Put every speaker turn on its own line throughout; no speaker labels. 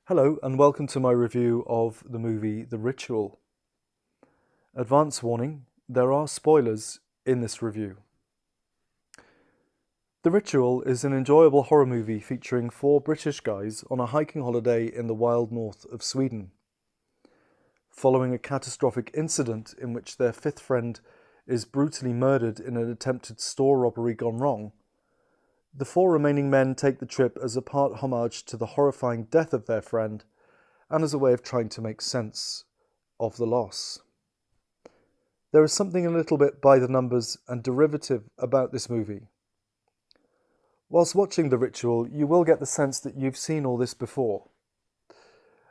Hello and welcome to my review of the movie The Ritual. Advance warning, there are spoilers in this review. The Ritual is an enjoyable horror movie featuring four British guys on a hiking holiday in the wild north of Sweden. Following a catastrophic incident in which their fifth friend is brutally murdered in an attempted store robbery gone wrong, the four remaining men take the trip as a part homage to the horrifying death of their friend and as a way of trying to make sense of the loss. There is something a little bit by the numbers and derivative about this movie. Whilst watching The Ritual, you will get the sense that you've seen all this before.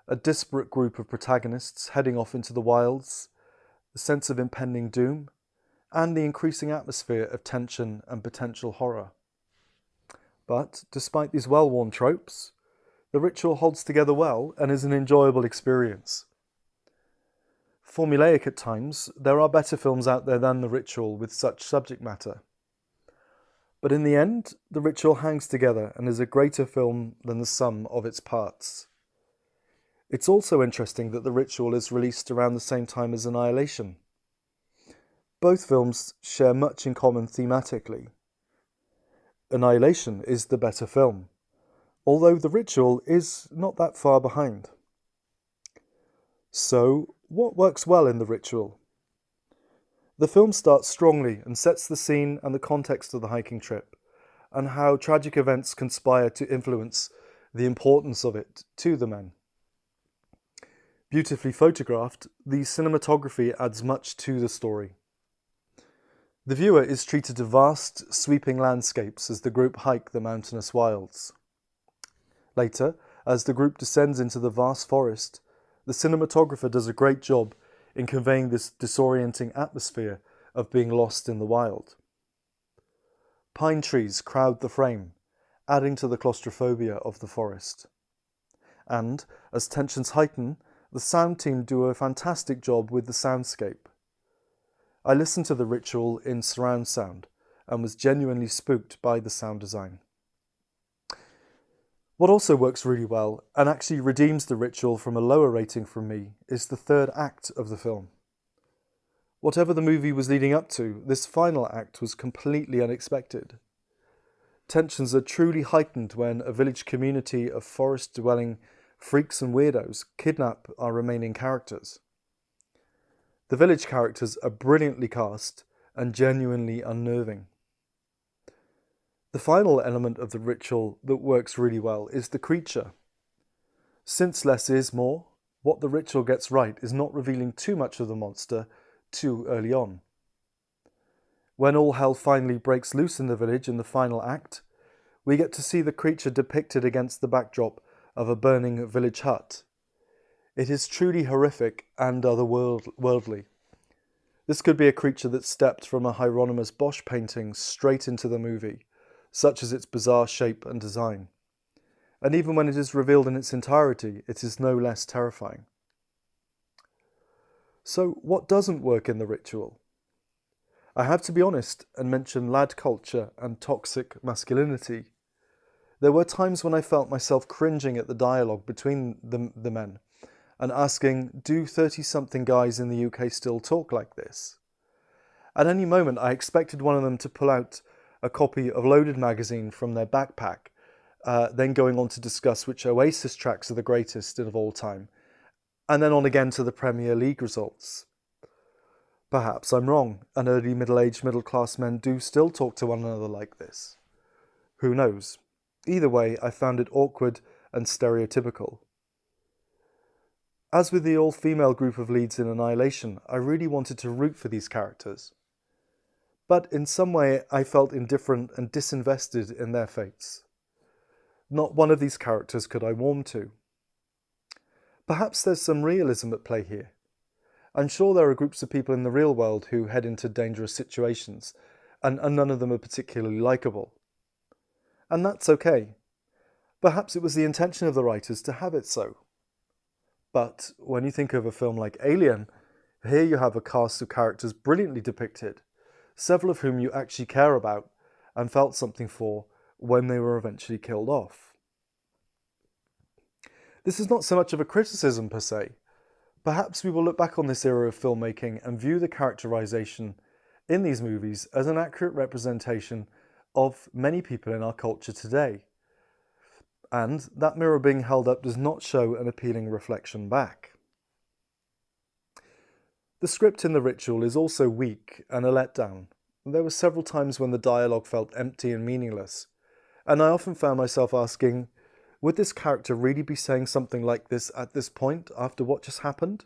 A disparate group of protagonists heading off into the wilds, the sense of impending doom, and the increasing atmosphere of tension and potential horror. But, despite these well-worn tropes, The Ritual holds together well and is an enjoyable experience. Formulaic at times, there are better films out there than The Ritual with such subject matter. But in the end, The Ritual hangs together and is a greater film than the sum of its parts. It's also interesting that The Ritual is released around the same time as Annihilation. Both films share much in common thematically. Annihilation is the better film, although The Ritual is not that far behind. So, what works well in The Ritual? The film starts strongly and sets the scene and the context of the hiking trip, and how tragic events conspire to influence the importance of it to the men. Beautifully photographed, the cinematography adds much to the story. The viewer is treated to vast, sweeping landscapes as the group hike the mountainous wilds. Later, as the group descends into the vast forest, the cinematographer does a great job in conveying this disorienting atmosphere of being lost in the wild. Pine trees crowd the frame, adding to the claustrophobia of the forest. And, as tensions heighten, the sound team do a fantastic job with the soundscape. I listened to The Ritual in surround sound and was genuinely spooked by the sound design. What also works really well, and actually redeems The Ritual from a lower rating from me, is the third act of the film. Whatever the movie was leading up to, this final act was completely unexpected. Tensions are truly heightened when a village community of forest-dwelling freaks and weirdos kidnap our remaining characters. The village characters are brilliantly cast and genuinely unnerving. The final element of The Ritual that works really well is the creature. Since less is more, what The Ritual gets right is not revealing too much of the monster too early on. When all hell finally breaks loose in the village in the final act, we get to see the creature depicted against the backdrop of a burning village hut. It is truly horrific and otherworldly. This could be a creature that stepped from a Hieronymus Bosch painting straight into the movie, such as its bizarre shape and design. And even when it is revealed in its entirety, it is no less terrifying. So, what doesn't work in The Ritual? I have to be honest and mention lad culture and toxic masculinity. There were times when I felt myself cringing at the dialogue between the men, and asking, do 30-something guys in the UK still talk like this? At any moment, I expected one of them to pull out a copy of Loaded magazine from their backpack, then going on to discuss which Oasis tracks are the greatest of all time, and then on again to the Premier League results. Perhaps I'm wrong, and early middle-aged middle-class men do still talk to one another like this. Who knows? Either way, I found it awkward and stereotypical. As with the all-female group of leads in Annihilation, I really wanted to root for these characters. But in some way, I felt indifferent and disinvested in their fates. Not one of these characters could I warm to. Perhaps there's some realism at play here. I'm sure there are groups of people in the real world who head into dangerous situations, and none of them are particularly likeable. And that's okay. Perhaps it was the intention of the writers to have it so. But when you think of a film like Alien, here you have a cast of characters brilliantly depicted, several of whom you actually care about and felt something for when they were eventually killed off. This is not so much of a criticism per se. Perhaps we will look back on this era of filmmaking and view the characterization in these movies as an accurate representation of many people in our culture today. And that mirror being held up does not show an appealing reflection back. The script in The Ritual is also weak and a letdown. There were several times when the dialogue felt empty and meaningless, and I often found myself asking, would this character really be saying something like this at this point after what just happened?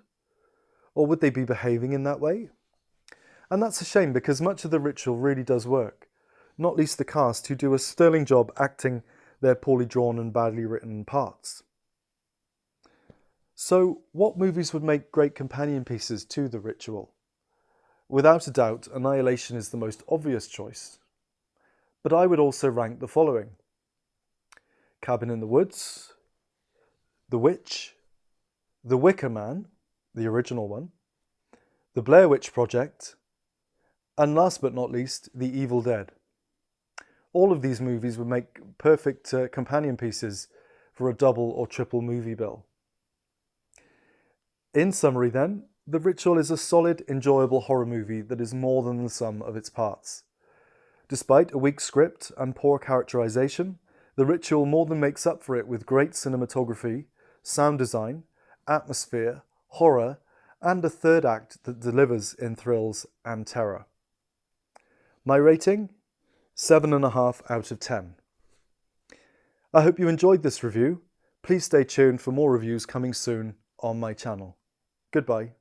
Or would they be behaving in that way? And that's a shame, because much of The Ritual really does work, not least the cast, who do a sterling job acting their poorly drawn and badly written parts. So, what movies would make great companion pieces to The Ritual? Without a doubt, Annihilation is the most obvious choice. But I would also rank the following: Cabin in the Woods, The Witch, The Wicker Man, the original one, The Blair Witch Project, and last but not least, The Evil Dead. All of these movies would make perfect companion pieces for a double or triple movie bill. In summary then, The Ritual is a solid, enjoyable horror movie that is more than the sum of its parts. Despite a weak script and poor characterization, The Ritual more than makes up for it with great cinematography, sound design, atmosphere, horror, and a third act that delivers in thrills and terror. My rating? 7.5 out of 10. I hope you enjoyed this review. Please stay tuned for more reviews coming soon on my channel. Goodbye.